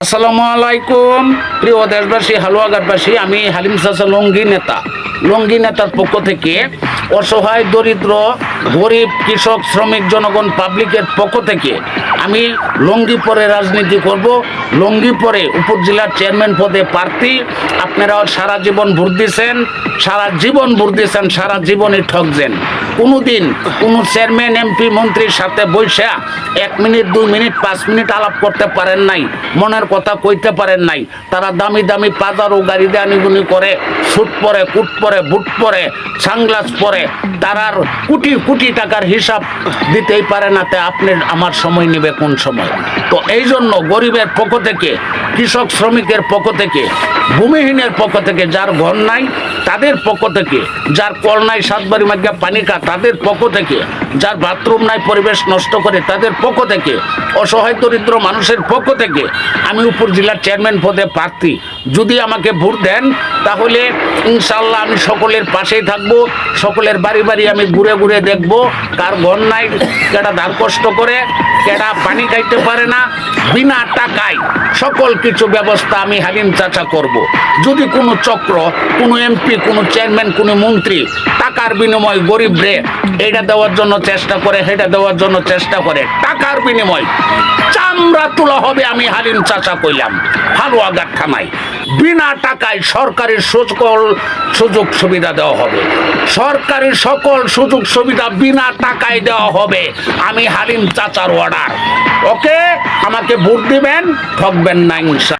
আসসালামু আলাইকুম প্রিয় দেশবাসী, হালুয়াঘাটবাসী। আমি হালিম চাচা লঙ্গি নেতার পক্ষ থেকে অসহায়, দরিদ্র, গরিব, কৃষক, শ্রমিক, জনগণ, পাবলিকের পক্ষ থেকে আমি লঙ্গি পরে রাজনীতি করব। লঙ্গি পরে উপজেলার চেয়ারম্যান পদে প্রার্থী। আপনারাও সারা জীবন ভোট দিয়েছেন, সারা জীবনই ঠকছেন। কোনোদিন কোনো চেয়ারম্যান, এমপি, মন্ত্রীর সাথে বৈশা 1 মিনিট, 2 মিনিট, 5 মিনিট আলাপ করতে পারেন নাই, মনের কথা কইতে পারেন নাই। তারা দামি দামি পাজার ও গাড়ি দিয়ে আনিগুনি করে, স্যুট পরে, কুট পরে, বুট পরে, সানগ্লাস পরে, তারার কোটি কোটি টাকার হিসাব দিতেই পারে না। তে আপনি আমার সময় নেবে কোন সময়? তো এই জন্য গরিবের পক্ষ থেকে, কৃষক শ্রমিকের পক্ষ থেকে, ভূমিহীনের পক্ষ থেকে, যার ঘর নাই তাদের পক্ষ থেকে, যার কল নাই, সাতবাড়ি মার্গে পানি খা তাদের পক্ষ থেকে, যার বাথরুম নাই, পরিবেশ নষ্ট করে তাদের পক্ষ থেকে, অসহায় দরিদ্র মানুষের পক্ষ থেকে আমি উপজেলার চেয়ারম্যান পদে প্রার্থী। যদি আমাকে ভোট দেন তাহলে ইনশাল্লাহ আমি সকলের পাশেই থাকব। সকলের বাড়ি বাড়ি আমি ঘুরে ঘুরে দেখব কার ঘর নাই, কেটা ধার কষ্ট করে, কেটা পানি খাইতে পারে না। বিনা টাকায় সকল কিছু ব্যবস্থা আমি হালিম চাচা করব। যদি কোনো চক্র, কোনো এমপি, কোনো চেয়ারম্যান, কোনো মন্ত্রী টাকার বিনিময় গরিবরে এটা দেওয়ার জন্য চেষ্টা করে, সেটা দেওয়ার জন্য চেষ্টা করে, টাকার বিনিময় চামড়া তোলা হবে। আমি হালিম চাচা কইলাম, হালুয়াঘাট থানায় বিনা টাকায় সরকারি সকল সুযোগ সুবিধা দেওয়া হবে। সরকারি সকল সুযোগ সুবিধা বিনা টাকায় দেওয়া হবে। আমি হালিম চাচার অর্ডার। ওকে, আমাকে ভোট দিবেন, ঠকবেন না ইনশাআল্লাহ।